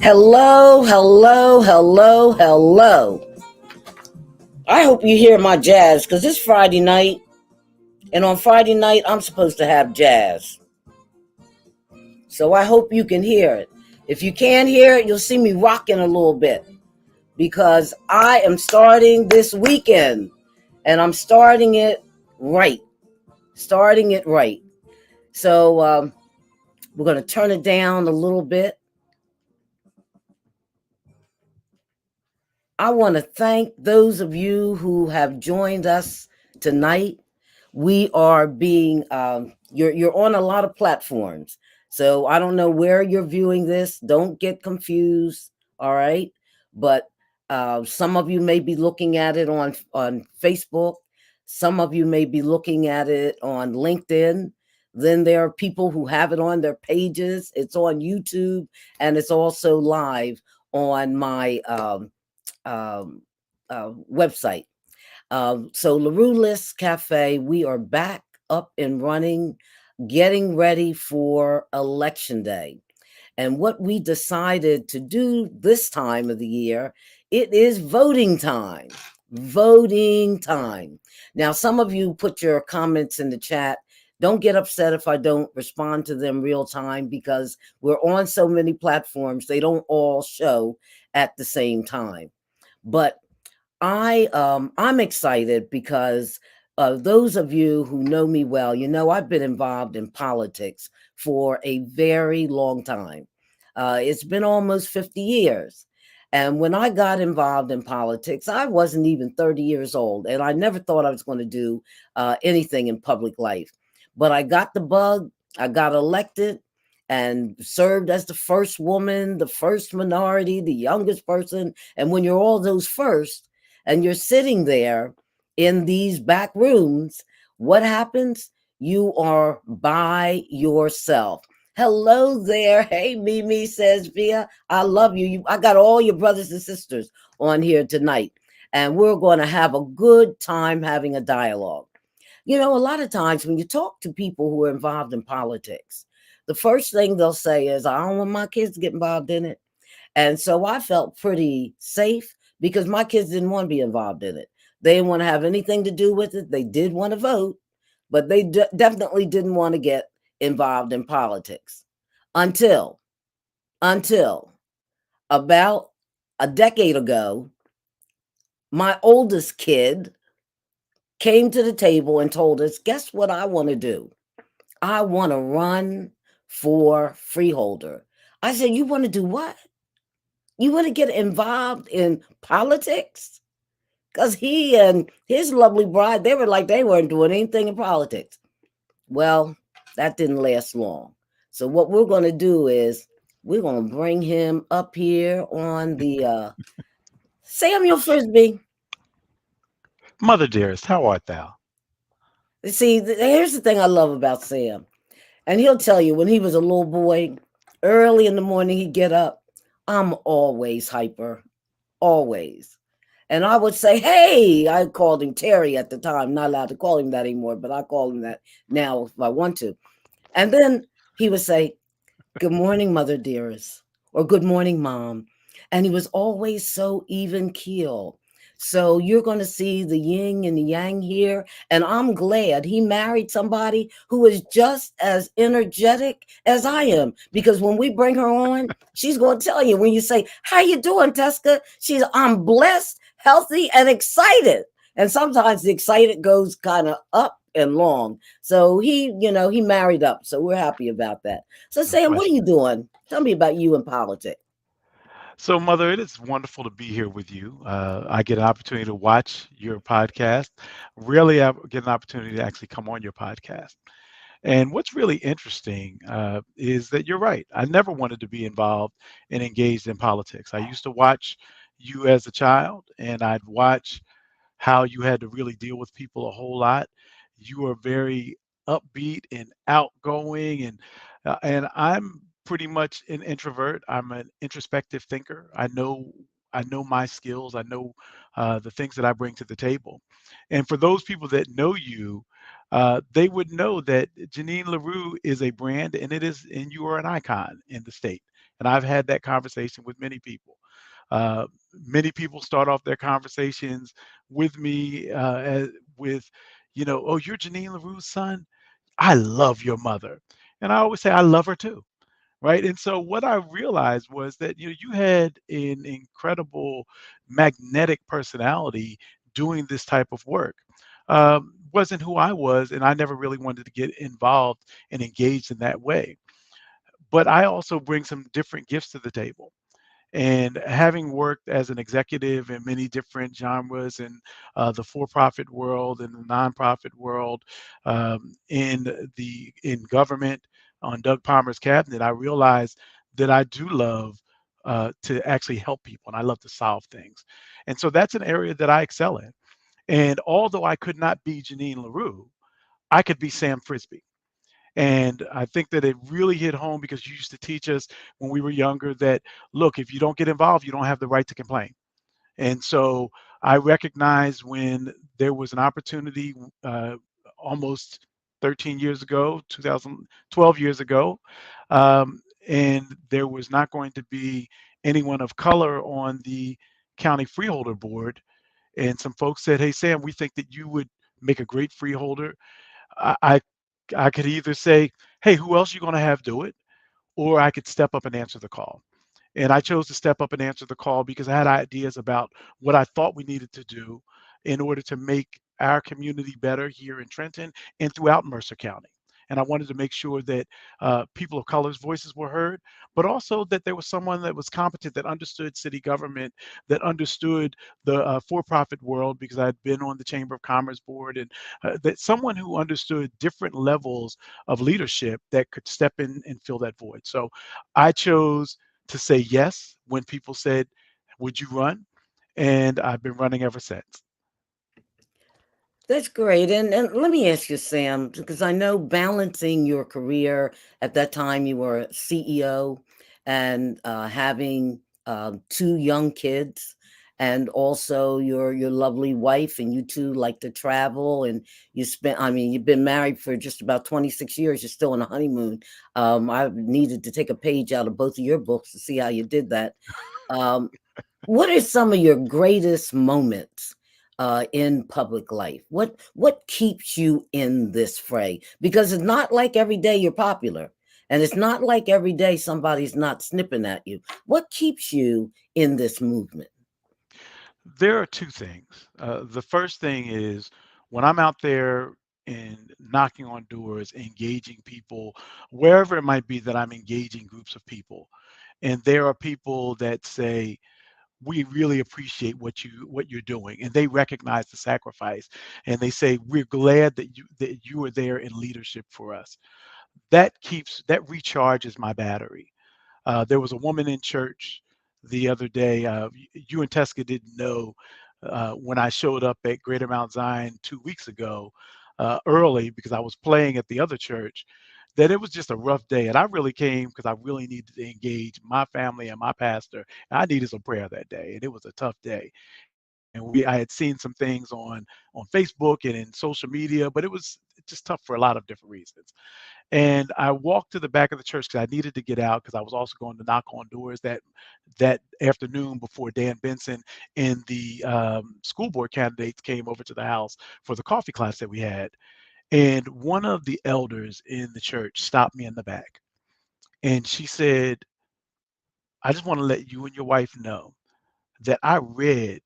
Hello, hello, hello, hello. I hope you hear my jazz because it's Friday night, and on Friday night, I'm supposed to have jazz. So I hope you can hear it. If you can't hear it, you'll see me rocking a little bit because I am starting this weekend, and I'm starting it right. Starting it right. So we're going to turn it down a little bit. I want to thank those of you who have joined us tonight. We are being, you're on a lot of platforms. So I don't know where you're viewing this. Don't get confused. All right. But some of you may be looking at it on Facebook. Some of you may be looking at it on LinkedIn. Then there are people who have it on their pages. It's on YouTube, and it's also live on my website. So LaRue List Cafe, we are back up and running, getting ready for Election Day. And what we decided to do this time of the year, it is voting time. Voting time. Now, some of you put your comments in the chat. Don't get upset if I don't respond to them real time because we're on so many platforms, they don't all show at the same time. But I'm excited because those of you who know me well, you know I've been involved in politics for a very long time. It's been almost 50 years. And when I got involved in politics, I wasn't even 30 years old, and I never thought I was going to do anything in public life. But I got the bug, I got elected, and served as the first woman, the first minority, the youngest person. And when you're all those first, and you're sitting there in these back rooms, what happens? You are by yourself. Hello there. Hey, Mimi, says Via. I love you. I got all your brothers and sisters on here tonight, and we're going to have a good time having a dialogue. You know, a lot of times when you talk to people who are involved in politics, the first thing they'll say is, I don't want my kids to get involved in it. And so I felt pretty safe because my kids didn't want to be involved in it. They didn't want to have anything to do with it. They did want to vote, but they definitely didn't want to get involved in politics until about a decade ago, my oldest kid came to the table and told us, guess what I want to do? I want to run for freeholder. I said, you want to do what? You want to get involved in politics? Because he and his lovely bride, they were like they weren't doing anything in politics. Well, that didn't last long. So what we're going to do is we're going to bring him up here on the Samuel Frisby. Mother dearest, how art thou? See, here's the thing I love about Sam. And he'll tell you when he was a little boy, early in the morning, he'd get up. I'm always hyper, always. And I would say, hey, I called him Terry at the time. Not allowed to call him that anymore, but I call him that now if I want to. And then he would say, good morning, mother dearest, or good morning, mom. And he was always so even keel. So you're going to see the yin and the yang here. And I'm glad he married somebody who is just as energetic as I am. Because when we bring her on, she's going to tell you, when you say, how you doing, Teska? I'm blessed, healthy, and excited. And sometimes the excited goes kind of up and long. So he married up. So we're happy about that. So No Sam, what are you question. doing? Tell me about you in politics. So, Mother, it is wonderful to be here with you. I get an opportunity to watch your podcast. Rarely I get an opportunity to actually come on your podcast. And what's really interesting is that you're right. I never wanted to be involved and engaged in politics. I used to watch you as a child, and I'd watch how you had to really deal with people a whole lot. You are very upbeat and outgoing, and I'm pretty much an introvert. I'm an introspective thinker. I know my skills. I know the things that I bring to the table. And for those people that know you, they would know that Jeannine LaRue is a brand, and you are an icon in the state. And I've had that conversation with many people. Uh, Many people start off their conversations with me with, oh, you're Jeannine LaRue's son. I love your mother, and I always say I love her too, right? And so what I realized was that you had an incredible magnetic personality doing this type of work. Wasn't who I was, and I never really wanted to get involved and engaged in that way. But I also bring some different gifts to the table. And having worked as an executive in many different genres in the for-profit world and the nonprofit world, in government on Doug Palmer's cabinet, I realized that I do love to actually help people, and I love to solve things. And so that's an area that I excel in. And although I could not be Jeannine LaRue, I could be Sam Frisby. And I think that it really hit home because you used to teach us when we were younger that, look, if you don't get involved, you don't have the right to complain. And so I recognized when there was an opportunity almost 13 years ago, 2012 years ago, and there was not going to be anyone of color on the county freeholder board. And some folks said, hey, Sam, we think that you would make a great freeholder. I, I I could either say, "Hey, who else you going to have do it?" or I could step up and answer the call. And I chose to step up and answer the call because I had ideas about what I thought we needed to do in order to make our community better here in Trenton and throughout Mercer County. And I wanted to make sure that people of color's voices were heard, but also that there was someone that was competent, that understood city government, that understood the for-profit world, because I'd been on the Chamber of Commerce board, and that someone who understood different levels of leadership that could step in and fill that void. So I chose to say yes when people said, would you run? And I've been running ever since. That's great. And let me ask you, Sam, because I know balancing your career at that time, you were a CEO and having two young kids, and also your lovely wife, and you two like to travel, and you spent. I mean, you've been married for just about 26 years. You're still on a honeymoon. I needed to take a page out of both of your books to see how you did that. Um, what are some of your greatest moments in public life? What keeps you in this fray? Because it's not like every day you're popular, and it's not like every day somebody's not snipping at you. What keeps you in this movement? There are two things. The first thing is when I'm out there and knocking on doors, engaging people, wherever it might be that I'm engaging groups of people, and there are people that say, we really appreciate what you're doing, and they recognize the sacrifice, and they say, we're glad that you are there in leadership for us. That recharges my battery. There was a woman in church the other day. You and Teska didn't know when I showed up at Greater Mount Zion 2 weeks ago, early because I was playing at the other church, that it was just a rough day. And I really came because I really needed to engage my family and my pastor. And I needed some prayer that day, and it was a tough day. And I had seen some things on Facebook and in social media, but it was just tough for a lot of different reasons. And I walked to the back of the church because I needed to get out because I was also going to knock on doors that afternoon before Dan Benson and the school board candidates came over to the house for the coffee class that we had. And one of the elders in the church stopped me in the back, and she said, "I just want to let you and your wife know that I read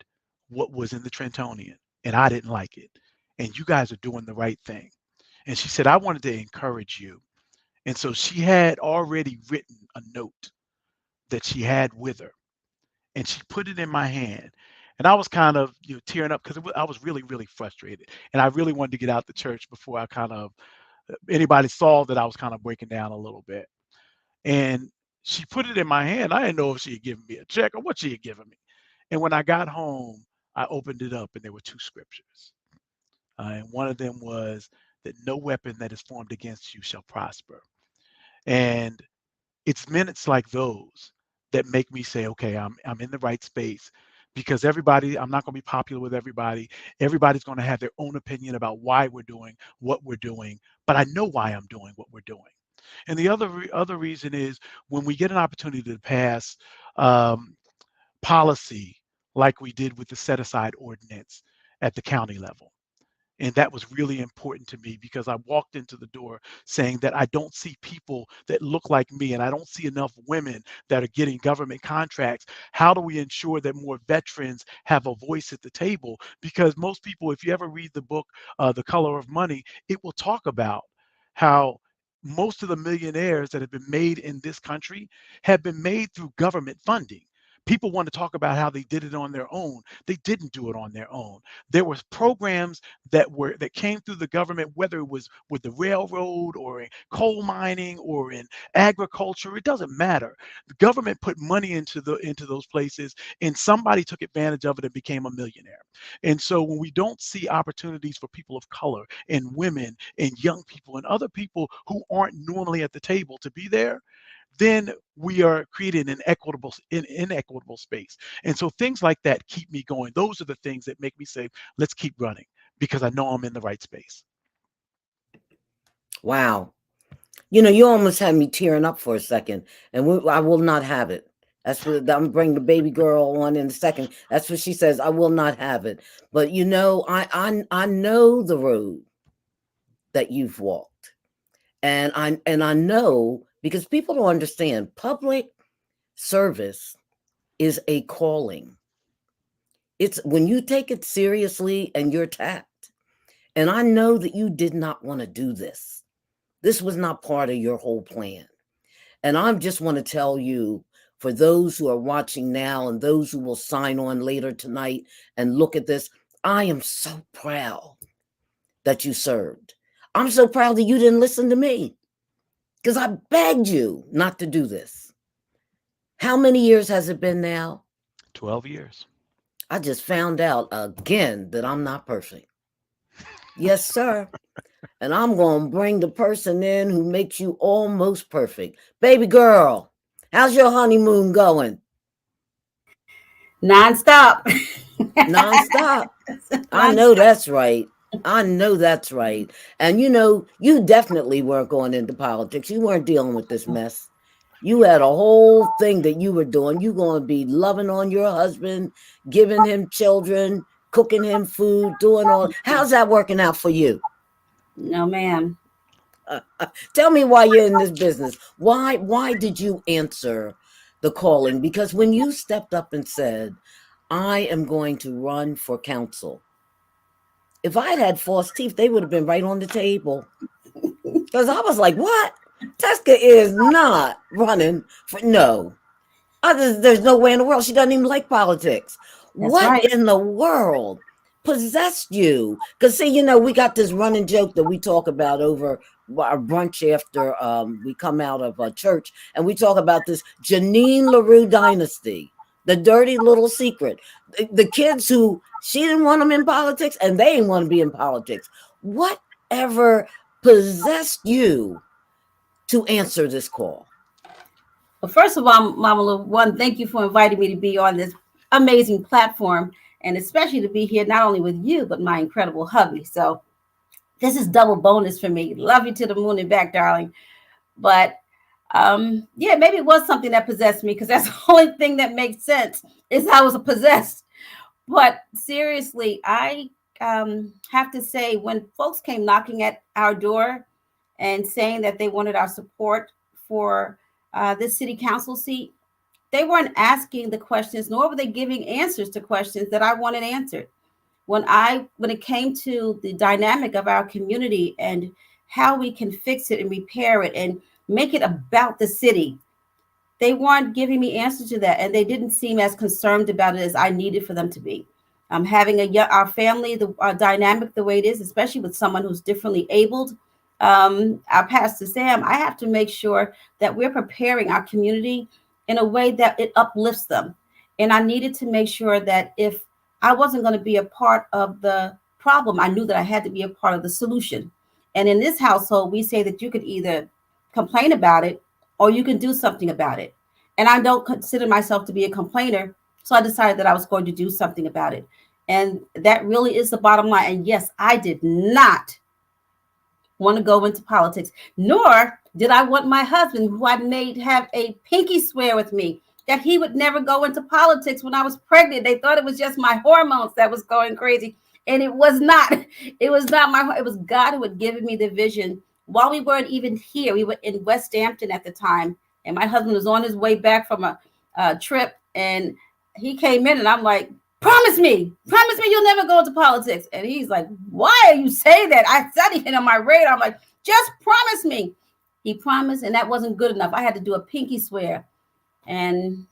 what was in the Trentonian, and I didn't like it. And you guys are doing the right thing." And she said, "I wanted to encourage you." And so she had already written a note that she had with her, and she put it in my hand. And I was kind of, tearing up because I was really, really frustrated, and I really wanted to get out the church before I kind of anybody saw that I was kind of breaking down a little bit. And she put it in my hand. I didn't know if she had given me a check or what she had given me. And when I got home, I opened it up, and there were two scriptures. And one of them was that no weapon that is formed against you shall prosper. And it's minutes like those that make me say, okay, I'm in the right space because everybody, I'm not going to be popular with everybody. Everybody's going to have their own opinion about why we're doing what we're doing, but I know why I'm doing what we're doing. And the other reason is when we get an opportunity to pass um, policy like we did with the set aside ordinance at the county level. And that was really important to me because I walked into the door saying that I don't see people that look like me and I don't see enough women that are getting government contracts. How do we ensure that more veterans have a voice at the table? Because most people, if you ever read the book, The Color of Money, it will talk about how most of the millionaires that have been made in this country have been made through government funding. People want to talk about how they did it on their own. They didn't do it on their own. There was programs that came through the government, whether it was with the railroad or in coal mining or in agriculture. It doesn't matter. The government put money into those places, and somebody took advantage of it and became a millionaire. And so when we don't see opportunities for people of color and women and young people and other people who aren't normally at the table to be there, then we are creating an inequitable space. And so things like that keep me going. Those are the things that make me say, let's keep running because I know I'm in the right space. Wow. You almost had me tearing up for a second, and I will not have it. That's what I'm bringing the baby girl on in a second. That's what she says. I will not have it. But I know the road that you've walked, and I know because people don't understand public service is a calling. It's when you take it seriously and you're tapped. And I know that you did not want to do this. This was not part of your whole plan. And I just want to tell you, for those who are watching now and those who will sign on later tonight and look at this, I am so proud that you served. I'm so proud that you didn't listen to me because I begged you not to do this. How many years has it been now? 12 years. I just found out again that I'm not perfect. Yes, sir. And I'm going to bring the person in who makes you almost perfect. Baby girl, how's your honeymoon going? Nonstop. Nonstop. I know that's right. I know that's right. And you definitely weren't going into politics. You weren't dealing with this mess. You had a whole thing that you were doing. You going to be loving on your husband, giving him children, cooking him food, doing all. How's that working out for you? No, ma'am. Tell me why you're in this business. Why did you answer the calling? Because when you stepped up and said, I am going to run for council, if I had false teeth, they would have been right on the table. Because I was like, what? Teska is not running for no. There's no way in the world. She doesn't even like politics. That's What right. in the world possessed you? Because see, we got this running joke that we talk about over our brunch after we come out of church, and we talk about this Jeannine LaRue dynasty, the dirty little secret. The kids who she didn't want them in politics, and they didn't want to be in politics. Whatever possessed you to answer this call? Well, first of all, Mama Lou, one, thank you for inviting me to be on this amazing platform, and especially to be here not only with you, but my incredible hubby. So this is double bonus for me. Love you to the moon and back, darling. But yeah, maybe it was something that possessed me because that's the only thing that makes sense is I was possessed. But seriously, I have to say, when folks came knocking at our door and saying that they wanted our support for this city council seat, they weren't asking the questions, nor were they giving answers to questions that I wanted answered. When it came to the dynamic of our community and how we can fix it and repair it and make it about the city, they weren't giving me answers to that, and they didn't seem as concerned about it as I needed for them to be. Having our family, the dynamic the way it is, especially with someone who's differently abled, our pastor Sam, I have to make sure that we're preparing our community in a way that it uplifts them. And I needed to make sure that if I wasn't going to be a part of the problem, I knew that I had to be a part of the solution. And in this household, we say that you could either complain about it or you can do something about it. And I don't consider myself to be a complainer. So I decided that I was going to do something about it. And that really is the bottom line. And yes, I did not want to go into politics, nor did I want my husband, who I made have a pinky swear with me that he would never go into politics when I was pregnant. They thought it was just my hormones that was going crazy. And it was not. It was not it was God who had given me the vision. While we weren't even here, we were in West Hampton at the time. And my husband was on his way back from a trip. And he came in and I'm like, promise me you'll never go into politics. And he's like, why are you saying that? I said it on my radar. I'm like, just promise me. He promised, and that wasn't good enough. I had to do a pinky swear. And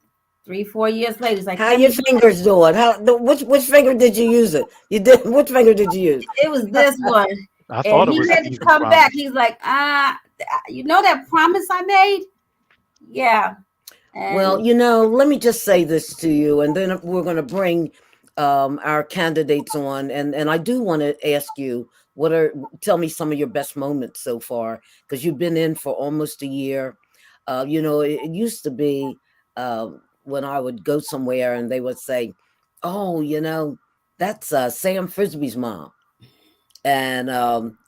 3-4 years later, it's like, how your fingers doing? Which finger did you use it? You did which finger did you use? it was this one. I thought And it was he had to Stephen come Promise. back. He's like, you know that promise I made? Yeah. And Well, let me just say this to you, and then we're going to bring our candidates on, and I do want to ask you, tell me some of your best moments so far, because you've been in for almost a year. It used to be when I would go somewhere and they would say, oh, that's Sam Frisby's mom. And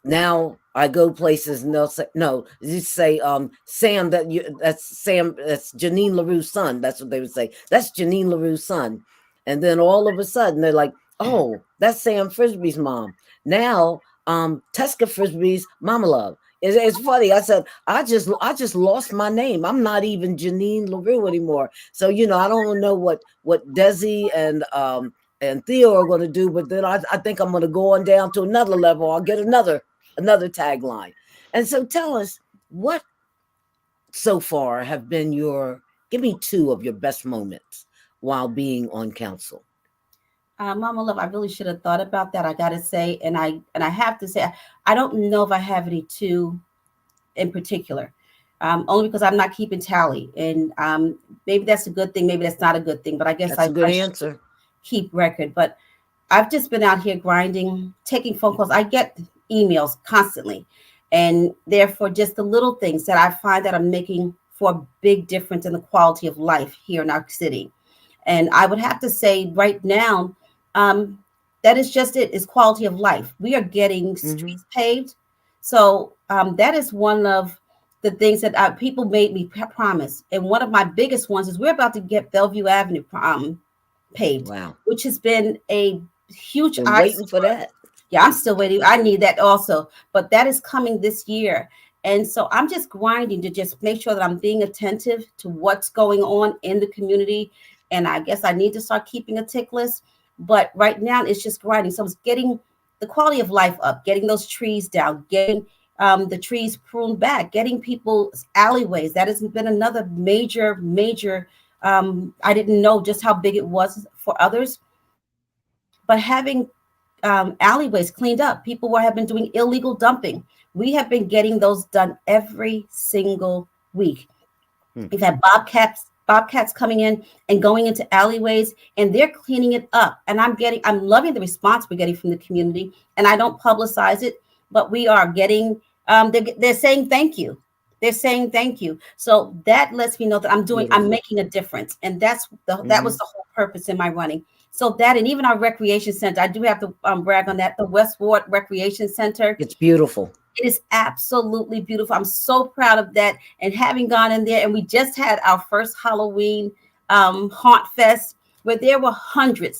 now I go places and they'll say, no, you say, Sam, that's Jeannine LaRue's son. That's what they would say. That's Jeannine LaRue's son. And then all of a sudden they're like, oh, that's Sam Frisby's mom. Now, Teska Frisby's mama love. It's funny. I said, I just lost my name. I'm not even Jeannine LaRue anymore. So, I don't know what Desi and Theo are going to do, but then I think I'm going to go on down to another level. I'll get another tagline. And so tell us, what so far have been give me 2 of your best moments while being on council. Mama Love, I really should have thought about that. I got to say, and I have to say, I don't know if I have any 2 in particular, only because I'm not keeping tally. And maybe that's a good thing. Maybe that's not a good thing, but I guess that's a good answer. Keep record. But I've just been out here grinding, taking phone calls. I get emails constantly, and therefore just the little things that I find that I'm making for a big difference in the quality of life here in our city. And I would have to say right now, that is just it, is quality of life. We are getting streets paved. So that is one of the things that people made me promise. And one of my biggest ones is we're about to get Bellevue Avenue paved, wow, which has been a huge waiting for that. Yeah, I'm still waiting. I need that also, but that is coming this year. And so I'm just grinding to just make sure that I'm being attentive to what's going on in the community. And I guess I need to start keeping a tick list. But right now it's just grinding. So it's getting the quality of life up, getting those trees down, getting the trees pruned back, getting people's alleyways. That has been another major, I didn't know just how big it was for others. But having alleyways cleaned up, people have been doing illegal dumping. We have been getting those done every single week. We've had bobcats coming in and going into alleyways, and they're cleaning it up. And I'm loving the response we're getting from the community. And I don't publicize it, but we are getting, they're saying thank you. They're saying thank you. So that lets me know that I'm making a difference. And that was the whole purpose in my running. So that, and even our recreation center, I do have to brag on that. The West Ward Recreation Center. It's beautiful. It is absolutely beautiful. I'm so proud of that. And having gone in there, and we just had our first Halloween Haunt Fest, where there were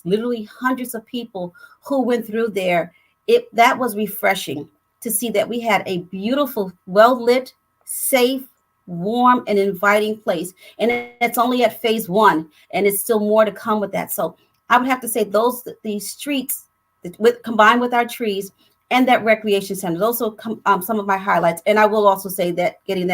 literally hundreds of people who went through there. That was refreshing to see that we had a beautiful, well-lit, safe, warm, and inviting place. And it's only at phase 1, and it's still more to come with that. So I would have to say these streets, combined with our trees, and that recreation center, those are some of my highlights. And I will also say that getting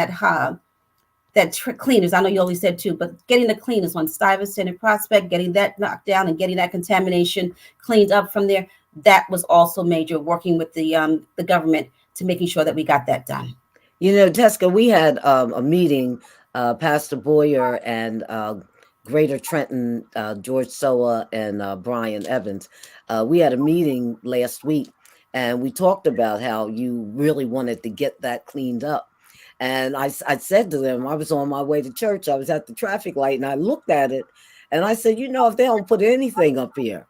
cleaners, I know you always said 2, but getting the cleaners on Stuyvesant and Prospect, getting that knocked down and getting that contamination cleaned up from there, that was also major, working with the government to making sure that we got that done. Teska, we had a meeting, Pastor Boyer and Greater Trenton, George Soa and Brian Evans. We had a meeting last week, and we talked about how you really wanted to get that cleaned up. And I said to them, I was on my way to church. I was at the traffic light, and I looked at it, And I said, if they don't put anything up here,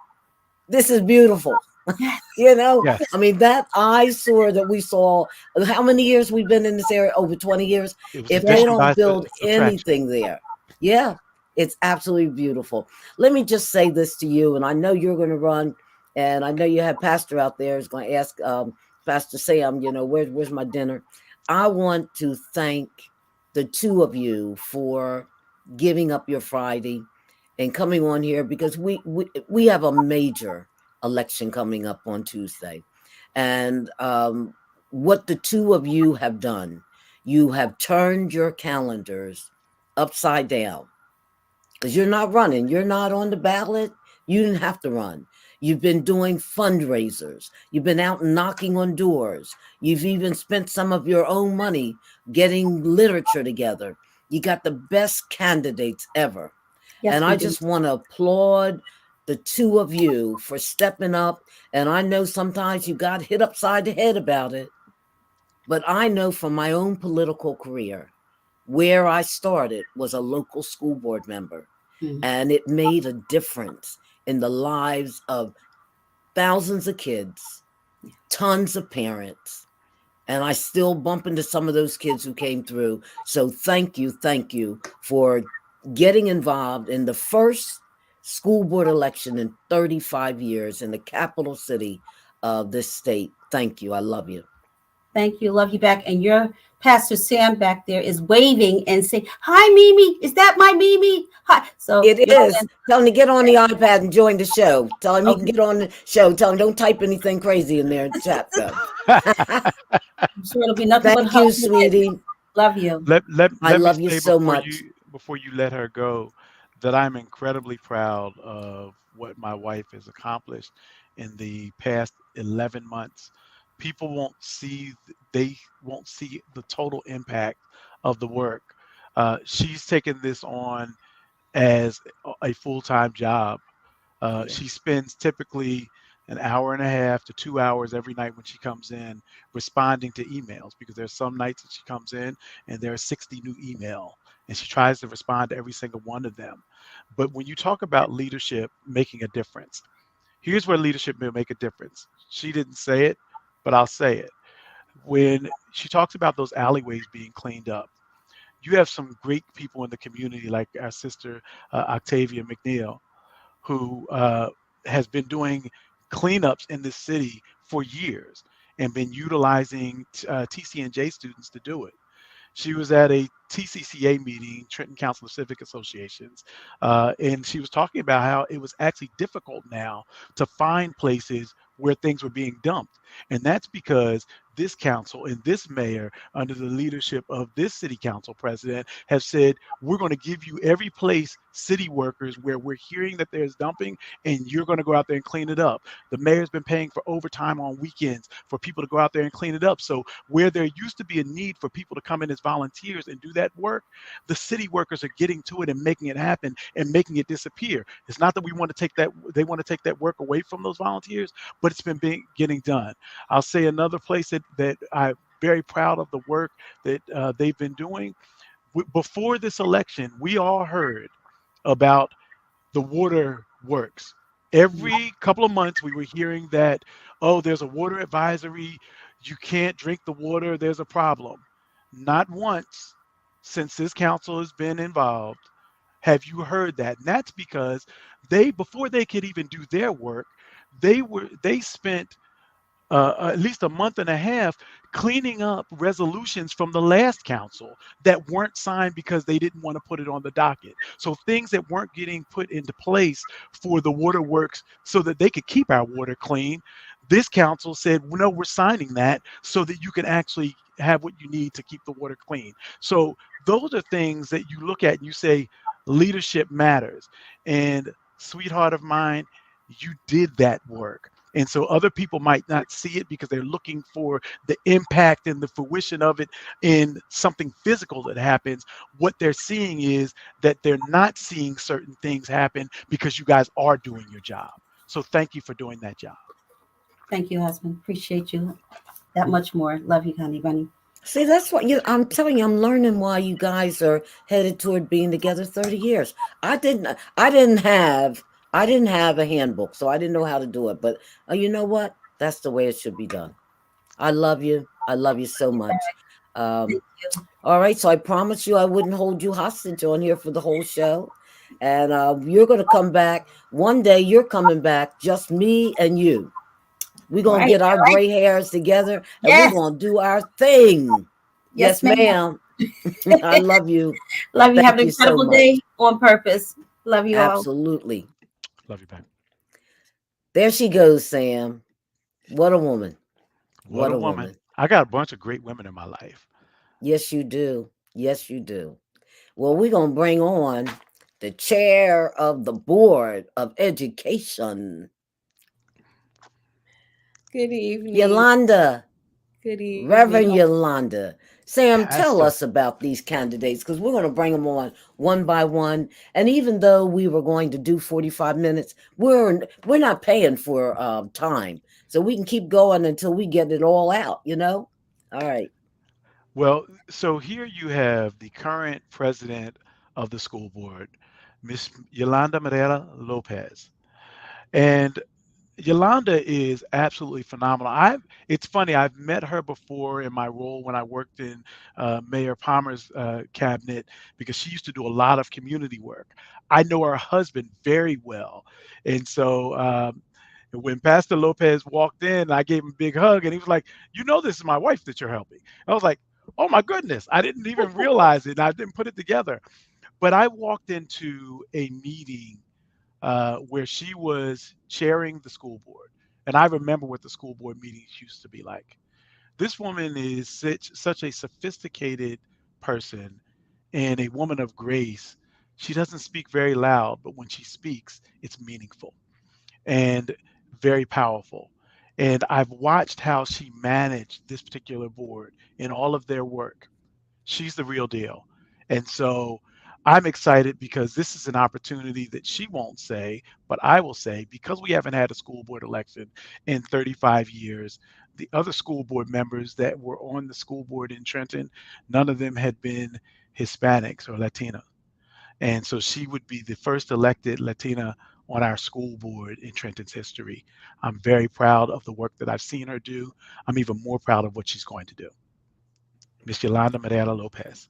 this is beautiful. Yes. Yes, I mean, that eyesore that we saw, how many years we've been in this area? Over 20 years. it was If they addition don't by build subtraction. anything there, yeah, it's absolutely beautiful. Let me just say this to you, and I know you're going to run, and I know you have Pastor out there is going to ask Pastor Sam, where's my dinner? I want to thank the two of you for giving up your Friday and coming on here, because we have a major election coming up on Tuesday. And what the two of you have done, you have turned your calendars upside down, because you're not running, you're not on the ballot. You didn't have to run. You've been doing fundraisers, you've been out knocking on doors, you've even spent some of your own money getting literature together. You got the best candidates ever. Yes, And we I do. just want to applaud the two of you for stepping up. And I know sometimes you got hit upside the head about it, but I know from my own political career, where I started was a local school board member, Mm. and it made a difference in the lives of thousands of kids, tons of parents. And I still bump into some of those kids who came through. So thank you for getting involved in the first school board election in 35 years in the capital city of this state. Thank you. I love you. Thank you. Love you back. And your Pastor Sam back there is waving and saying, "Hi, Mimi. Is that my Mimi? Hi." So, It is. Tell him to get on the iPad and join the show. Tell him he can okay, get on the show. Tell him don't type anything crazy in there in the chat, though. I'm sure it'll be nothing but Thank you, hugs. sweetie. Love you. I Let me love you say so much. before you let her go that I'm incredibly proud of what my wife has accomplished in the past 11 months. People they won't see the total impact of the work. She's taken this on as a full-time job. Yeah. She spends typically an hour and a half to 2 hours every night when she comes in responding to emails, because there's some nights that she comes in and there are 60 new email and she tries to respond to every single one of them. But when you talk about leadership making a difference, here's where leadership will make a difference. She didn't say it, but I'll say it. When she talks about those alleyways being cleaned up, you have some great people in the community like our sister Octavia McNeil, who has been doing cleanups in this city for years and been utilizing TCNJ students to do it. She was at a TCCA meeting, Trenton Council of Civic Associations, and she was talking about how it was actually difficult now to find places where things were being dumped. And that's because this council and this mayor, under the leadership of this city council president, have said, we're going to give you every place, city workers, where we're hearing that there's dumping, and you're going to go out there and clean it up. The mayor's been paying for overtime on weekends for people to go out there and clean it up. So where there used to be a need for people to come in as volunteers and do that work, the city workers are getting to it and making it happen and making it disappear. It's not that we want to take that, they want to take that work away from those volunteers, but it's been getting done. I'll say another place that I'm very proud of the work that they've been doing. Before this election, we all heard about the water works. Every couple of months, we were hearing that, oh, there's a water advisory. You can't drink the water. There's a problem. Not once since this council has been involved have you heard that. And that's because before they could even do their work, they spent at least a month and a half cleaning up resolutions from the last council that weren't signed because they didn't want to put it on the docket. So things that weren't getting put into place for the waterworks so that they could keep our water clean, this council said, well, no, we're signing that so that you can actually have what you need to keep the water clean. So those are things that you look at and you say, leadership matters. And sweetheart of mine, you did that work. And so other people might not see it because they're looking for the impact and the fruition of it in something physical that happens. What they're seeing is that they're not seeing certain things happen because you guys are doing your job. So thank you for doing that job. Thank you, husband. Appreciate you that much more. Love you, honey bunny. See, that's what I'm telling you. I'm learning why you guys are headed toward being together 30 years. I didn't. I didn't have. I didn't have a handbook, so I didn't know how to do it. But you know what? That's the way it should be done. I love you. I love you so much. Um, Thank you. all right. So I promised you I wouldn't hold you hostage on here for the whole show, and you're going to come back one day. You're coming back, just me and you. We're gonna Right. get our gray hairs together and we're Yes. gonna do our thing. Yes, Yes, ma'am. ma'am. I love you. Love you. Have Thank an you so incredible much. day on purpose. Love you all. Absolutely. Love you back. There she goes, Sam. What a woman. What What a a woman. woman. I got a bunch of great women in my life. Yes, you do. Yes, you do. Well, we're gonna bring on the chair of the board of education, Good evening. Yolanda. Good evening. Reverend Yolanda. Sam, tell Pastor. us about these candidates because we're going to bring them on one by one. And even though we were going to do 45 minutes, we're not paying for time. So we can keep going until we get it all out, you know? All right. Well, so here you have the current president of the school board, Miss Yolanda Marrero-Lopez. And Yolanda is absolutely phenomenal. It's funny, I've met her before in my role when I worked in Mayor Palmer's cabinet because she used to do a lot of community work. I know her husband very well. And so when Pastor Lopez walked in, I gave him a big hug and he was like, "You know, this is my wife that you're helping." I was like, "Oh my goodness, I didn't even realize it. And I didn't put it together." But I walked into a meeting where she was chairing the school board. And I remember what the school board meetings used to be like. This woman is such a sophisticated person and a woman of grace. She doesn't speak very loud, but when she speaks, it's meaningful and very powerful. And I've watched how she managed this particular board in all of their work. She's the real deal. And so I'm excited because this is an opportunity that she won't say, but I will say because we haven't had a school board election in 35 years. The other school board members that were on the school board in Trenton, none of them had been Hispanics or Latino. And so she would be the first elected Latina on our school board in Trenton's history. I'm very proud of the work that I've seen her do. I'm even more proud of what she's going to do. Miss Yolanda Marrero Lopez.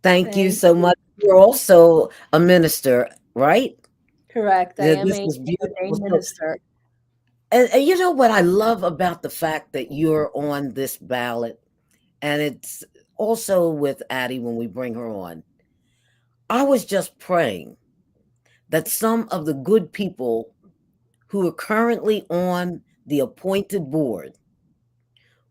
Thank you Thank so you. much. You're also a minister, right? Correct. I am This a is beautiful. ordained So, minister. and you know what I love about the fact that you're on this ballot, and it's also with Addie when we bring her on. I was just praying that some of the good people who are currently on the appointed board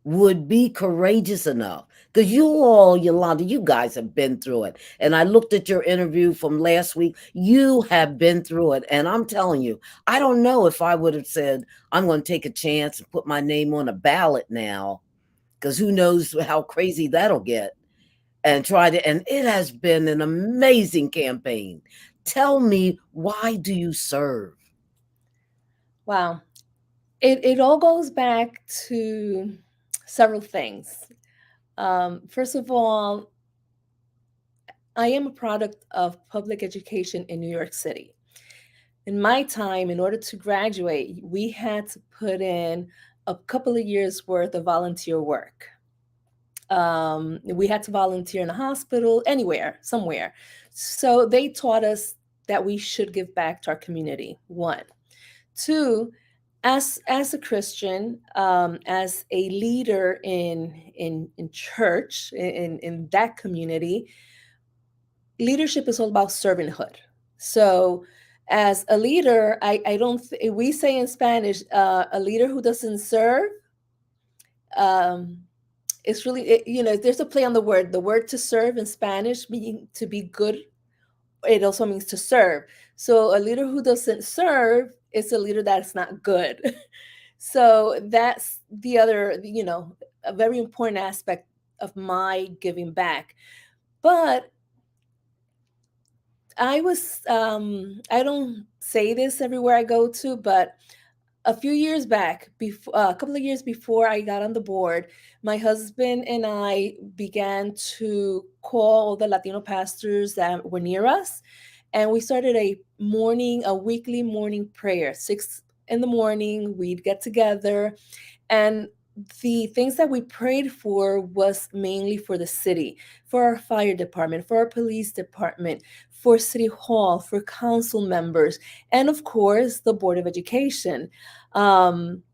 would be courageous enough. Because you all, Yolanda, you guys have been through it. And I looked at your interview from last week. You have been through it. And I'm telling you, I don't know if I would have said, I'm going to take a chance and put my name on a ballot now, because who knows how crazy that'll get. And tried it. And it has been an amazing campaign. Tell me, why do you serve? Wow. It all goes back to several things. First of all, I am a product of public education in New York City. In my time, in order to graduate, we had to put in a couple of years worth of volunteer work. We had to volunteer in a hospital, anywhere, somewhere. So they taught us that we should give back to our community. One, two, as a Christian, as a leader in church in that community, leadership is all about servanthood. So as a leader, I don't we say in Spanish, a leader who doesn't serve, um, it's really there's a play on the word to serve in Spanish meaning to be good. It also means to serve. So a leader who doesn't serve is a leader that's not good. So that's the other, a very important aspect of my giving back. But I don't say this everywhere I go to, but a few years back, before a couple of years before I got on the board, my husband and I began to call all the Latino pastors that were near us, and we started a weekly morning prayer. 6 in the morning, we'd get together, and the things that we prayed for was mainly for the city, for our fire department, for our police department, for city hall, for council members, and of course the board of education.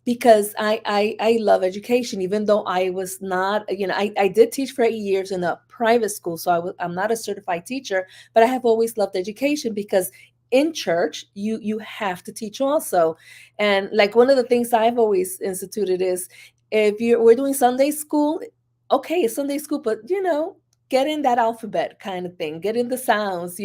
Because I love education, even though I was not, I did teach for 8 years in a private school, so I'm not a certified teacher, but I have always loved education because in church you have to teach also. And like one of the things I've always instituted is, if we're doing Sunday school, okay, it's Sunday school, but get in that alphabet kind of thing, get in the sounds.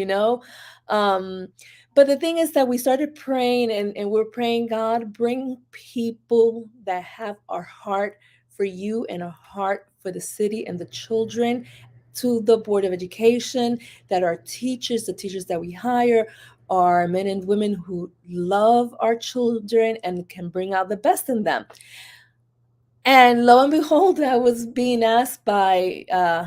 um but the thing is that we started praying, and we're praying, God, bring people that have our heart for you and a heart for the city and the children to the board of education, that our teachers, the teachers that we hire, are men and women who love our children and can bring out the best in them. And lo and behold, I was being asked by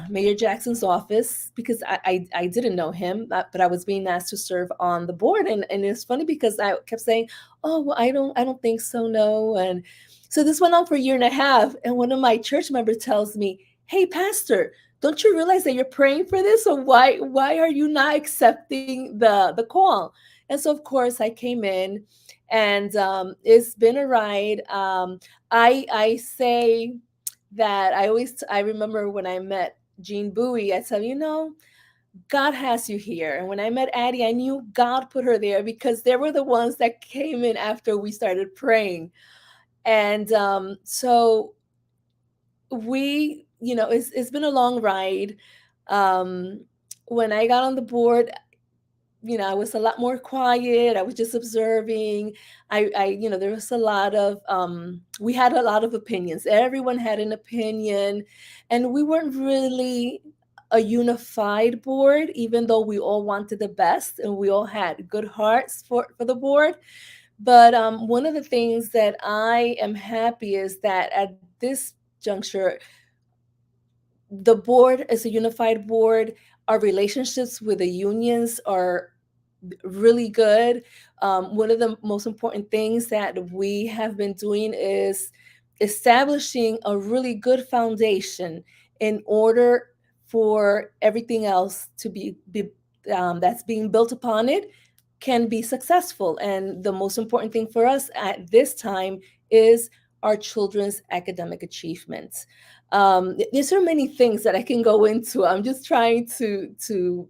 Mayor Jackson's office, because I didn't know him, but I was being asked to serve on the board. And it's funny because I kept saying, "Oh, well, I don't think so, no." And so this went on for a year and a half. And one of my church members tells me, "Hey, Pastor, don't you realize that you're praying for this? Or why are you not accepting the call?" And so of course I came in, and it's been a ride. I say that I remember when I met Jean Bowie, I said, God has you here. And when I met Addie, I knew God put her there because they were the ones that came in after we started praying. And so it's been a long ride. Um, when I got on the board, I was a lot more quiet. I was just observing. There was a lot of, we had a lot of opinions. Everyone had an opinion, and we weren't really a unified board, even though we all wanted the best and we all had good hearts for the board. But one of the things that I am happy is that at this juncture, the board is a unified board. Our relationships with the unions are really good. One of the most important things that we have been doing is establishing a really good foundation in order for everything else to be that's being built upon it can be successful. And the most important thing for us at this time is our children's academic achievements. There's so many things that I can go into. I'm just trying to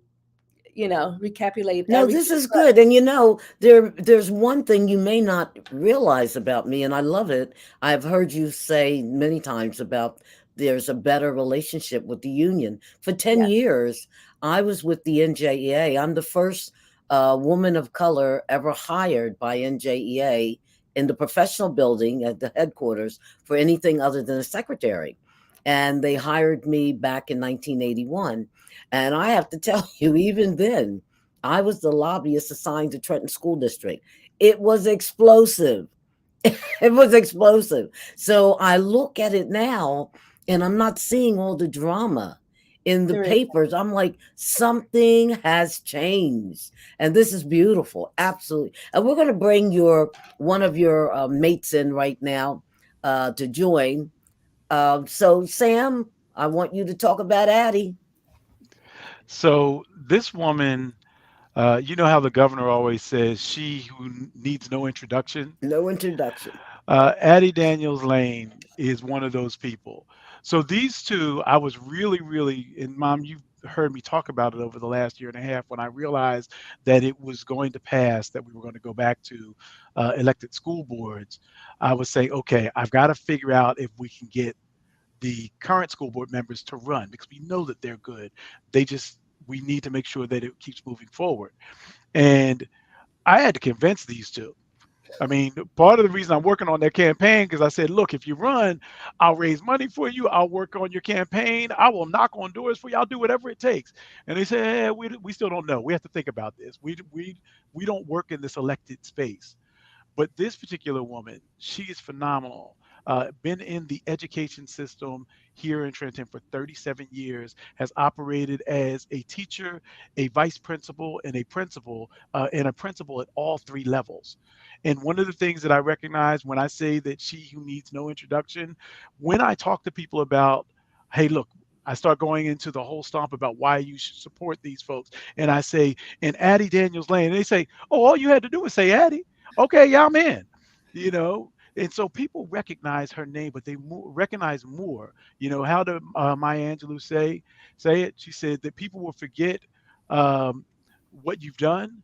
recapitulate No, this everything. is good. And there's one thing you may not realize about me, and I love it. I've heard you say many times about there's a better relationship with the union. For 10 Yes, years, I was with the NJEA. I'm the first woman of color ever hired by NJEA in the professional building at the headquarters for anything other than a secretary. And they hired me back in 1981. And I have to tell you, even then, I was the lobbyist assigned to Trenton School District. It was explosive. It was explosive. So I look at it now and I'm not seeing all the drama in the there is. papers. I'm like, something has changed. And this is beautiful. Absolutely. And we're going to bring one of your mates in right now to join. So, Sam, I want you to talk about Addie. So this woman, you know how the governor always says, "She who needs no introduction." No introduction. Addie Daniels-Lane is one of those people. So these two, I was really, really, and Mom, you've heard me talk about it over the last year and a half when I realized that it was going to pass, that we were going to go back to elected school boards. I was saying, okay, I've got to figure out if we can get the current school board members to run because we know that they're good. We need to make sure that it keeps moving forward. And I had to convince these two. I mean, part of the reason I'm working on their campaign because I said, look, if you run, I'll raise money for you. I'll work on your campaign. I will knock on doors for you. I'll do whatever it takes. And they said, we still don't know. We have to think about this. We don't work in this elected space. But this particular woman, she is phenomenal. Been in the education system here in Trenton for 37 years, has operated as a teacher, a vice principal, and a principal at all three levels. And one of the things that I recognize when I say that she who needs no introduction, when I talk to people about, hey, look, I start going into the whole stomp about why you should support these folks. And I say, and Addie Daniels-Lane, and they say, oh, all you had to do was say Addie. Okay, yeah, I'm in, you know. And so people recognize her name, but they recognize more. You know, how did Maya Angelou say it? She said that people will forget um, what you've done.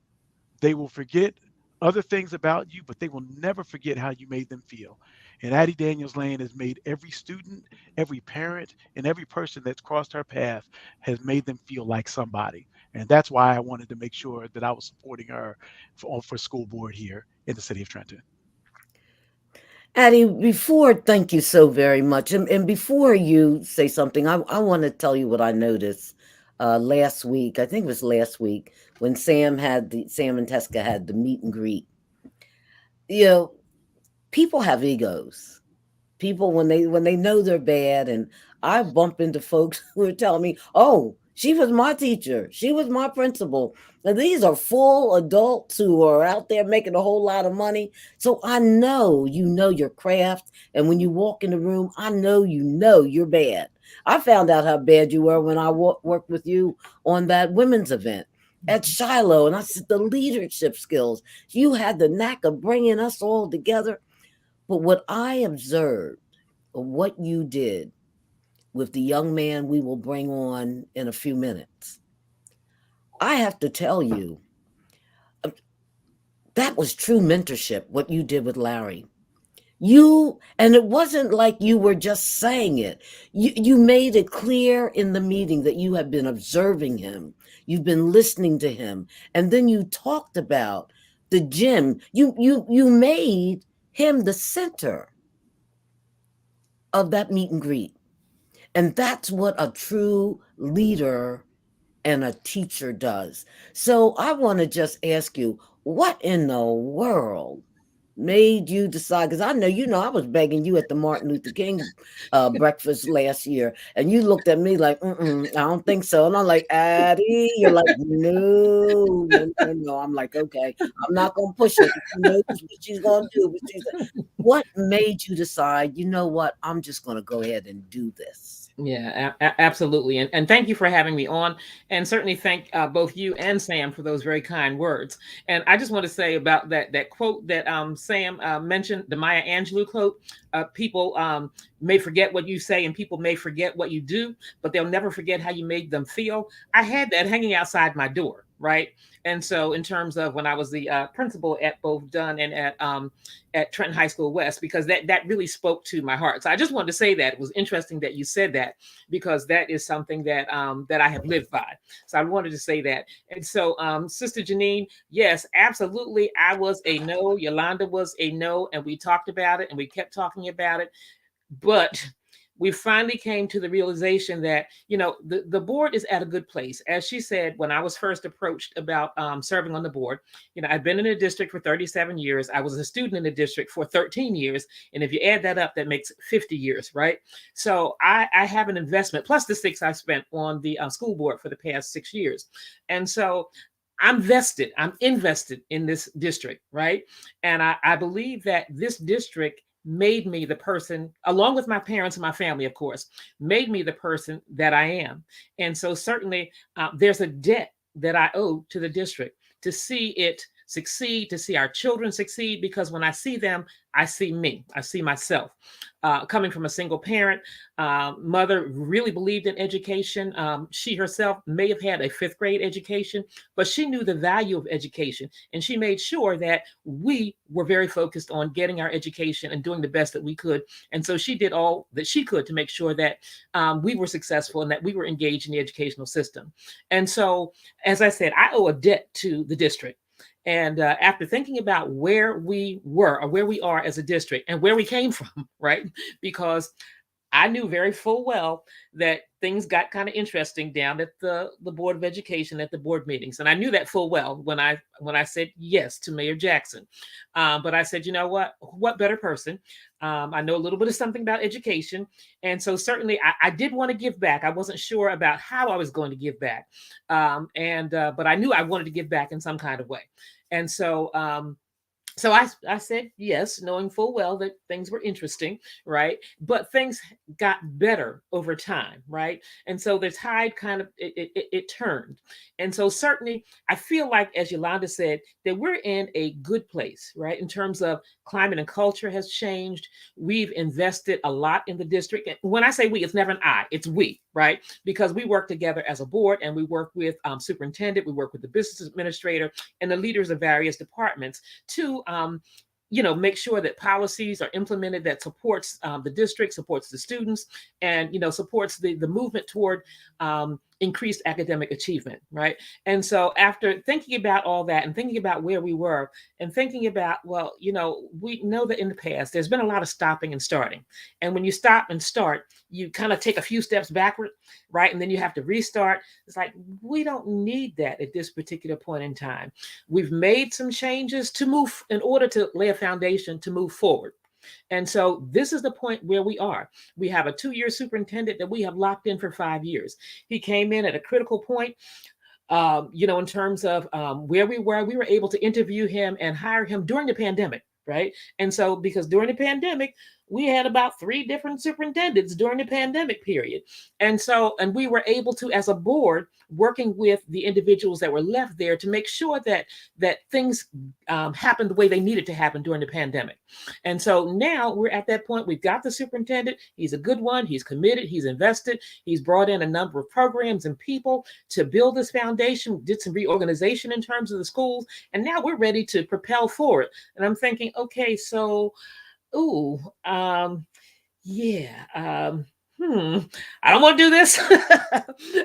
They will forget other things about you, but they will never forget how you made them feel. And Addie Daniels-Lane has made every student, every parent, and every person that's crossed her path has made them feel like somebody. And that's why I wanted to make sure that I was supporting her for school board here in the city of Trenton. Addie, thank you so very much. And before you say something, I want to tell you what I noticed last week. I think it was last week when Sam and Teska had the meet and greet. You know, people have egos. People when they know they're bad, and I bump into folks who are telling me, "Oh, she was my teacher. She was my principal." Now, these are full adults who are out there making a whole lot of money. So I know you know your craft, and when you walk in the room, I know you're bad. I found out how bad you were when I worked with you on that women's event at Shiloh, and I said the leadership skills. You had the knack of bringing us all together. But what I observed of what you did with the young man we will bring on in a few minutes, I have to tell you, that was true mentorship, what you did with Larry. And it wasn't like you were just saying it. You made it clear in the meeting that you have been observing him. You've been listening to him. And then you talked about the gym. You made him the center of that meet and greet. And that's what a true leader and a teacher does. So I want to just ask you, what in the world made you decide? Because I know, I was begging you at the Martin Luther King breakfast last year, and you looked at me like, I don't think so. And I'm like, Addie, you're like, no. I'm like, okay, I'm not going to push it. She knows what she's going to do. But what made you decide, you know what, I'm just going to go ahead and do this? Yeah, absolutely. And thank you for having me on. And certainly thank both you and Sam for those very kind words. And I just want to say about that quote that Sam mentioned, the Maya Angelou quote, people may forget what you say and people may forget what you do, but they'll never forget how you made them feel. I had that hanging outside my door, right? And so in terms of when I was the principal at both Dunn and at Trenton High School West, because that really spoke to my heart. So I just wanted to say that. It was interesting that you said that, because that is something that that I have lived by. So I wanted to say that. And so Sister Jeannine, yes, absolutely. I was a no. Yolanda was a no. And we talked about it and we kept talking about it. But we finally came to the realization that, the board is at a good place. As she said, when I was first approached about serving on the board, I've been in the district for 37 years. I was a student in the district for 13 years. And if you add that up, that makes 50 years, right? So I have an investment, plus the 6 I spent on the school board for the past 6 years. And so I'm invested in this district, right? And I believe that this district made me the person, along with my parents and my family, of course, made me the person that I am. And so certainly there's a debt that I owe to the district to see it succeed, to see our children succeed, because when I see them, I see me, I see myself. Coming from a single parent, mother really believed in education. She herself may have had a 5th grade education, but she knew the value of education. And she made sure that we were very focused on getting our education and doing the best that we could. And so she did all that she could to make sure that we were successful and that we were engaged in the educational system. And so, as I said, I owe a debt to the district. And after thinking about where we were or where we are as a district and where we came from, right? Because I knew very full well that things got kind of interesting down at the Board of Education at the board meetings. And I knew that full well when I said yes to Mayor Jackson. But I said, you know what better person? I know a little bit of something about education. And so certainly I did want to give back. I wasn't sure about how I was going to give back. But I knew I wanted to give back in some kind of way. And so I said yes, knowing full well that things were interesting, right? But things got better over time, right? And so the tide kind of it turned. And so certainly I feel like, as Yolanda said, that we're in a good place, right? In terms of climate and culture has changed. We've invested a lot in the district. And when I say we, it's never an I, it's we, right? Because we work together as a board, and we work with superintendent, we work with the business administrator and the leaders of various departments to make sure that policies are implemented that supports the district, supports the students, and supports the movement toward increased academic achievement, right? And so after thinking about all that and thinking about where we were and thinking about, well, we know that in the past there's been a lot of stopping and starting. And when you stop and start, you kind of take a few steps backward, right? And then you have to restart. It's like, we don't need that at this particular point in time. We've made some changes to move in order to lay a foundation to move forward. And so this is the point where we are. We have a 2-year superintendent that we have locked in for 5 years. He came in at a critical point, in terms of where we were able to interview him and hire him during the pandemic, right? And so because during the pandemic, we had about 3 different superintendents during the pandemic period. And we were able to, as a board, working with the individuals that were left there to make sure that things happened the way they needed to happen during the pandemic. And so now we're at that point. We've got the superintendent. He's a good one. He's committed. He's invested. He's brought in a number of programs and people to build this foundation, did some reorganization in terms of the schools. And now we're ready to propel forward. And I'm thinking, okay, so I don't want to do this.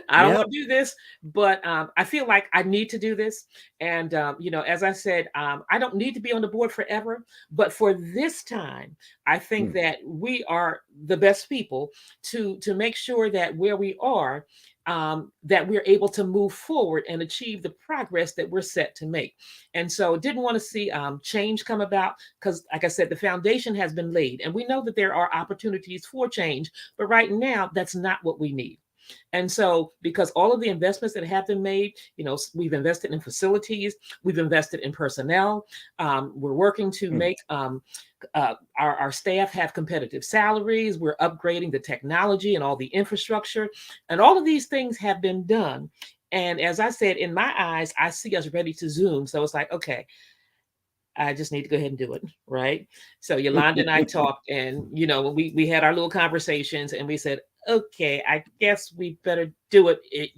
I don't want to do this, but I feel like I need to do this. And, as I said, I don't need to be on the board forever, but for this time, I think that we are the best people to make sure that where we are, that we're able to move forward and achieve the progress that we're set to make. And so didn't want to see change come about because, like I said, the foundation has been laid and we know that there are opportunities for change, but right now that's not what we need. And so because all of the investments that have been made, we've invested in facilities, we've invested in personnel, we're working to make our staff have competitive salaries, we're upgrading the technology and all the infrastructure, and all of these things have been done. And as I said, in my eyes, I see us ready to zoom. So it's like, okay, I just need to go ahead and do it, right? So Yolanda and I talked, and we had our little conversations, and we said, okay, I guess we better do it. If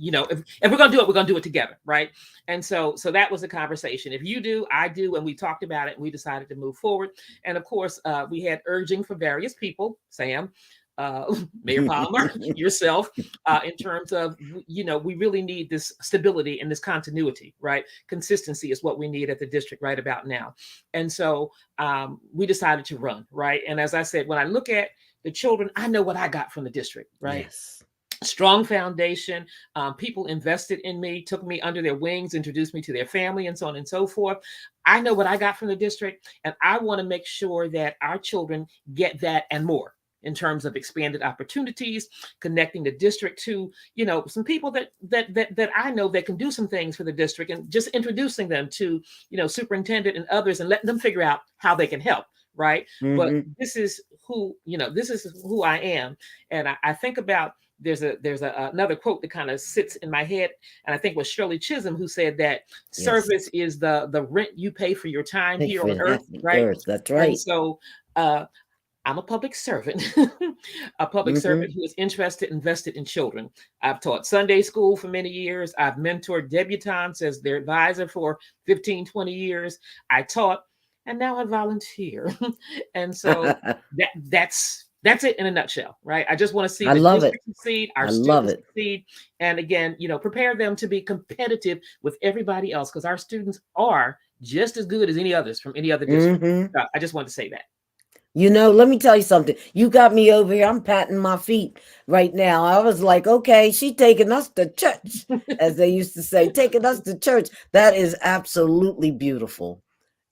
we're gonna do it, we're gonna do it together, right? And so that was a conversation. If you do, I do, and we talked about it, and we decided to move forward. And of course, we had urging from various people, Sam, Mayor Palmer, yourself, in terms of, we really need this stability and this continuity, right? Consistency is what we need at the district right about now. And so we decided to run, right? And as I said, when I look at the children, I know what I got from the district, right? Yes. Strong foundation. People invested in me, took me under their wings, introduced me to their family, and so on and so forth. I know what I got from the district, and I want to make sure that our children get that and more in terms of expanded opportunities, connecting the district to, some people that I know that can do some things for the district, and just introducing them to, superintendent and others, and letting them figure out how they can help. Right. But this is who I am. And I think about, there's another quote that kind of sits in my head. And I think it was Shirley Chisholm who said that service is the rent you pay for your time here on earth. Right. That's right. And so I'm a public servant, a public servant who is invested in children. I've taught Sunday school for many years. I've mentored debutantes as their advisor for 15, 20 years. I taught, and now I volunteer. And so that's it in a nutshell, right? I just want to see the district succeed, our students succeed, and again, prepare them to be competitive with everybody else, because our students are just as good as any others from any other district. I just want to say that. You know, let me tell you something. You got me over here. I'm patting my feet right now. I was like, okay, she taking us to church, as they used to say, taking us to church. That is absolutely beautiful.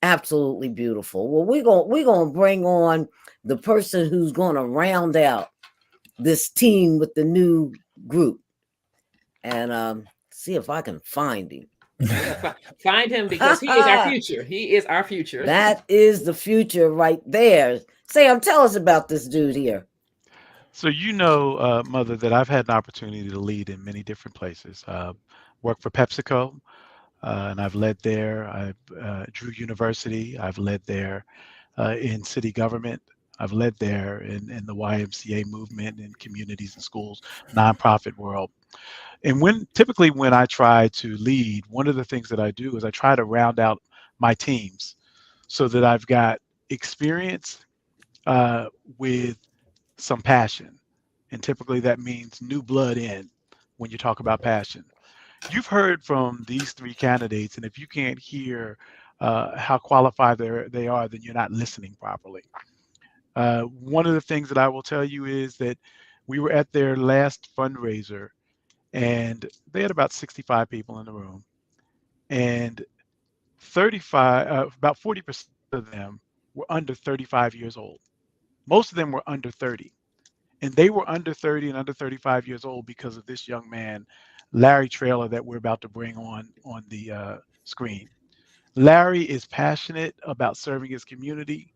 Absolutely beautiful. Well, we're gonna bring on the person who's gonna round out this team with the new group, and see if I can find him. Yeah, find him because he is our future. He is our future. That is the future right there. Sam, tell us about this dude here. So you know, Mother, that I've had an opportunity to lead in many different places. Worked for PepsiCo, and I've led there. I've Drew University. I've led there in city government. I've led there in the YMCA movement in communities and schools, nonprofit world. And typically when I try to lead, one of the things that I do is I try to round out my teams so that I've got experience with some passion. And typically that means new blood in when you talk about passion. You've heard from these three candidates, and if you can't hear how qualified they are, then you're not listening properly. One of the things that I will tell you is that we were at their last fundraiser, and they had about 65 people in the room, and 35, about 40% of them were under 35 years old. Most of them were under 30. And they were under 30 and under 35 years old because of this young man, Larry Traylor, that we're about to bring on the screen. Larry is passionate about serving his community.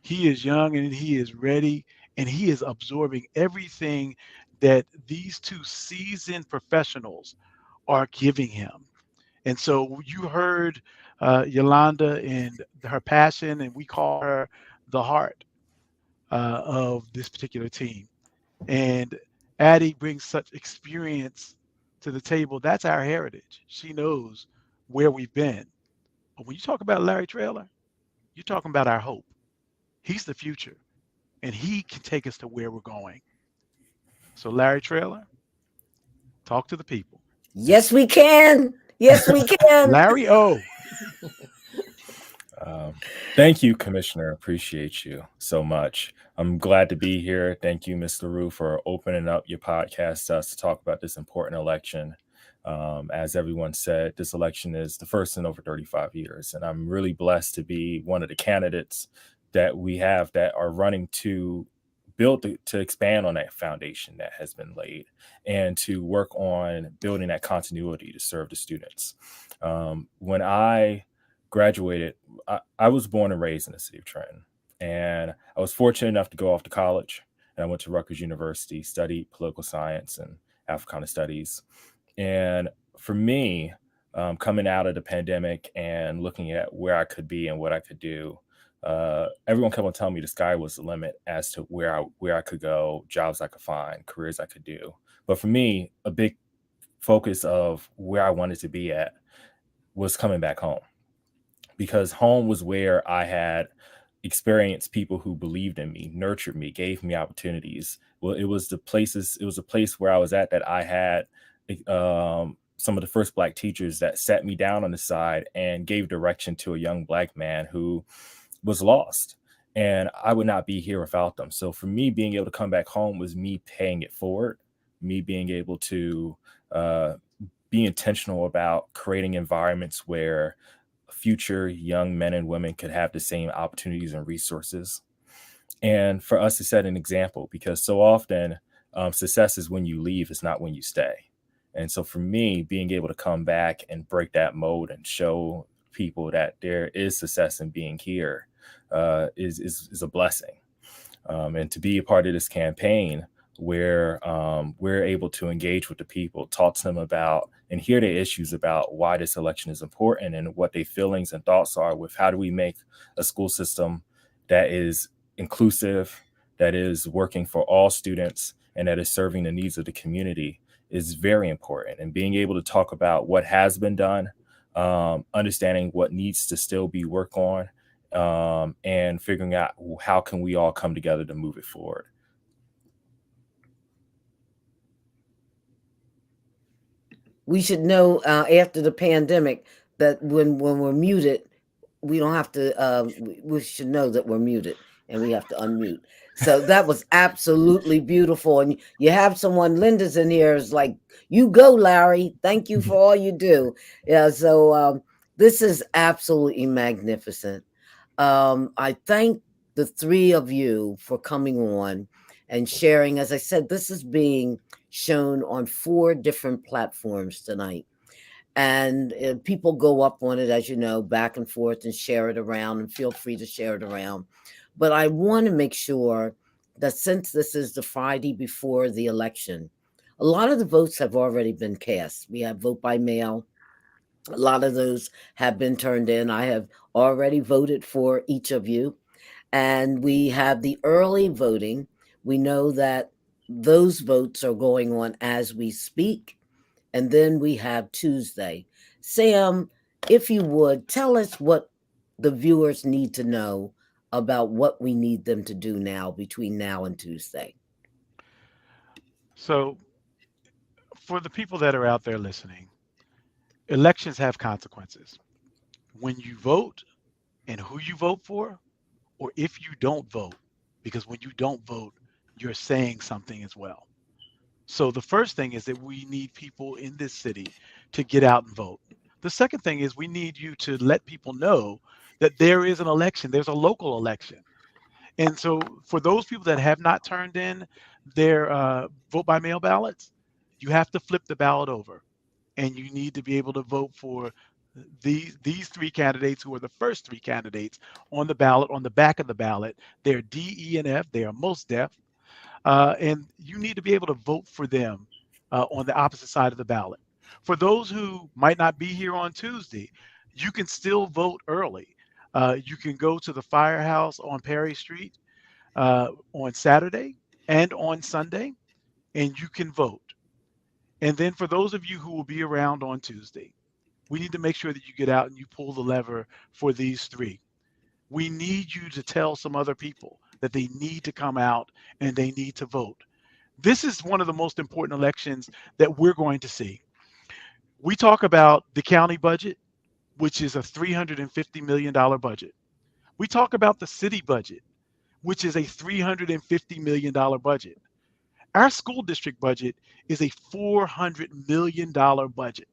He is young and he is ready, and he is absorbing everything that these two seasoned professionals are giving him. And so you heard Yolanda and her passion, and we call her the heart of this particular team. And Addie brings such experience to the table. That's our heritage. She knows where we've been. But when you talk about Larry Traylor, you're talking about our hope. He's the future, and he can take us to where we're going. So, Larry Traylor, talk to the people. Yes, we can. Yes, we can. Larry O. Thank you, Commissioner. Appreciate you so much. I'm glad to be here. Thank you, Ms. LaRue, for opening up your podcast to us to talk about this important election. As everyone said, this election is the first in over 35 years, and I'm really blessed to be one of the candidates that we have that are running to to expand on that foundation that has been laid and to work on building that continuity to serve the students. When I graduated, I was born and raised in the city of Trenton, and I was fortunate enough to go off to college, and I went to Rutgers University, studied political science and Africana studies. And for me, coming out of the pandemic and looking at where I could be and what I could do, everyone kept on telling me the sky was the limit as to where I could go, jobs I could find, careers I could do. But for me, a big focus of where I wanted to be at was coming back home, because home was where I had experienced people who believed in me, nurtured me, gave me opportunities. Well, it was a place where I was at that I had some of the first Black teachers that sat me down on the side and gave direction to a young Black man who was lost. And I would not be here without them. So for me, being able to come back home was me paying it forward, me being able to be intentional about creating environments where future young men and women could have the same opportunities and resources. And for us to set an example, because so often success is when you leave, it's not when you stay. And so for me, being able to come back and break that mode and show people that there is success in being here is a blessing. And to be a part of this campaign where we're able to engage with the people, talk to them about and hear their issues about why this election is important and what their feelings and thoughts are with how do we make a school system that is inclusive, that is working for all students, and that is serving the needs of the community is very important. And being able to talk about what has been done, understanding what needs to still be worked on, and figuring out how can we all come together to move it forward. We should know after the pandemic that when we're muted, we don't have to. We should know that we're muted. and we have to unmute. So that was absolutely beautiful. And you have someone, Linda's in here, is like, you go, Larry. Thank you for all you do. Yeah. So this is absolutely magnificent. I thank the three of you for coming on and sharing. As I said, this is being shown on 4 different platforms tonight. And people go up on it, as you know, back and forth and share it around, and feel free to share it around. But I want to make sure that since this is the Friday before the election, a lot of the votes have already been cast. We have vote by mail. A lot of those have been turned in. I have already voted for each of you. And we have the early voting. We know that those votes are going on as we speak. And then we have Tuesday. Sam, if you would, tell us what the viewers need to know about what we need them to do now between now and Tuesday. So, for the people that are out there listening, elections have consequences. When you vote and who you vote for, or if you don't vote, because when you don't vote, you're saying something as well. So the first thing is that we need people in this city to get out and vote. The second thing is we need you to let people know that there is an election, there's a local election. And so for those people that have not turned in their vote by mail ballots, you have to flip the ballot over, and you need to be able to vote for these 3 candidates who are the first 3 candidates on the ballot. On the back of the ballot, they're D, E, and F. They are most deaf. And you need to be able to vote for them on the opposite side of the ballot. For those who might not be here on Tuesday, you can still vote early. You can go to the firehouse on Perry Street on Saturday and on Sunday, and you can vote. And then for those of you who will be around on Tuesday, we need to make sure that you get out and you pull the lever for these 3. We need you to tell some other people that they need to come out and they need to vote. This is one of the most important elections that we're going to see. We talk about the county budget, which is a $350 million budget. We talk about the city budget, which is a $350 million budget. Our school district budget is a $400 million budget.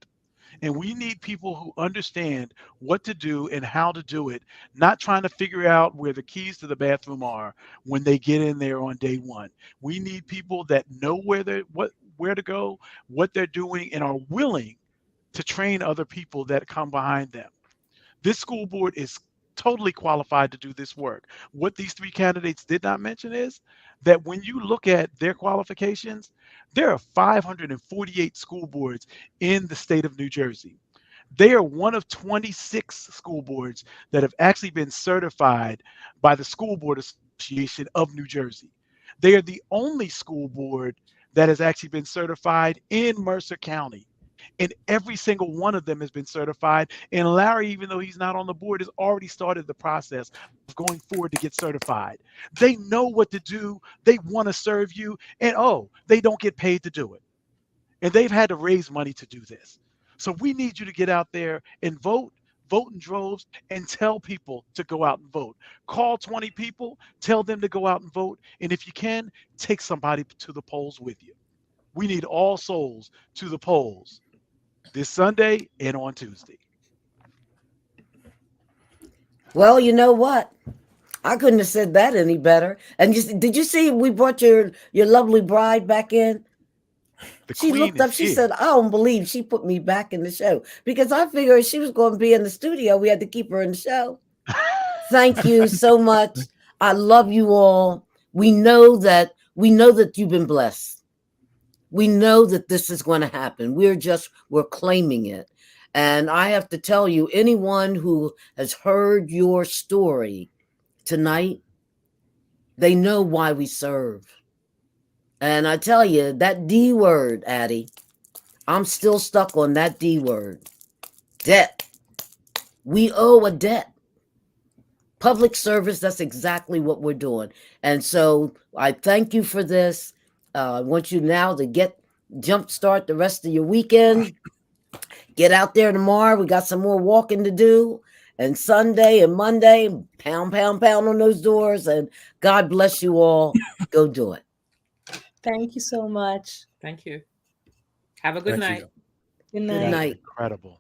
And we need people who understand what to do and how to do it, not trying to figure out where the keys to the bathroom are when they get in there on day one. We need people that know where to go, what they're doing, and are willing to train other people that come behind them. This school board is totally qualified to do this work. What these 3 candidates did not mention is that when you look at their qualifications, there are 548 school boards in the state of New Jersey. They are one of 26 school boards that have actually been certified by the School Board Association of New Jersey. They are the only school board that has actually been certified in Mercer County. And every single one of them has been certified. And Larry, even though he's not on the board, has already started the process of going forward to get certified. They know what to do. They want to serve you. And they don't get paid to do it. And they've had to raise money to do this. So we need you to get out there and vote in droves, and tell people to go out and vote. Call 20 people, tell them to go out and vote. And if you can, take somebody to the polls with you. We need all souls to the polls this Sunday and on Tuesday. Well, you know what? I couldn't have said that any better. And did you see we brought your lovely bride back in? She looked up, she said, I don't believe she put me back in the show, because I figured she was going to be in the studio. We had to keep her in the show. Thank you so much. I love you all. We know that you've been blessed. We know that this is going to happen. We're claiming it. And I have to tell you, anyone who has heard your story tonight, they know why we serve. And I tell you, that D word, Addie, I'm still stuck on that D word. Debt. We owe a debt. Public service, that's exactly what we're doing. And so I thank you for this. I want you now to jumpstart the rest of your weekend. Get out there tomorrow. We got some more walking to do. And Sunday and Monday, pound, pound, pound on those doors. And God bless you all. Go do it. Thank you so much. Thank you. Have a good Thank night. you. Good Good night. night. Incredible.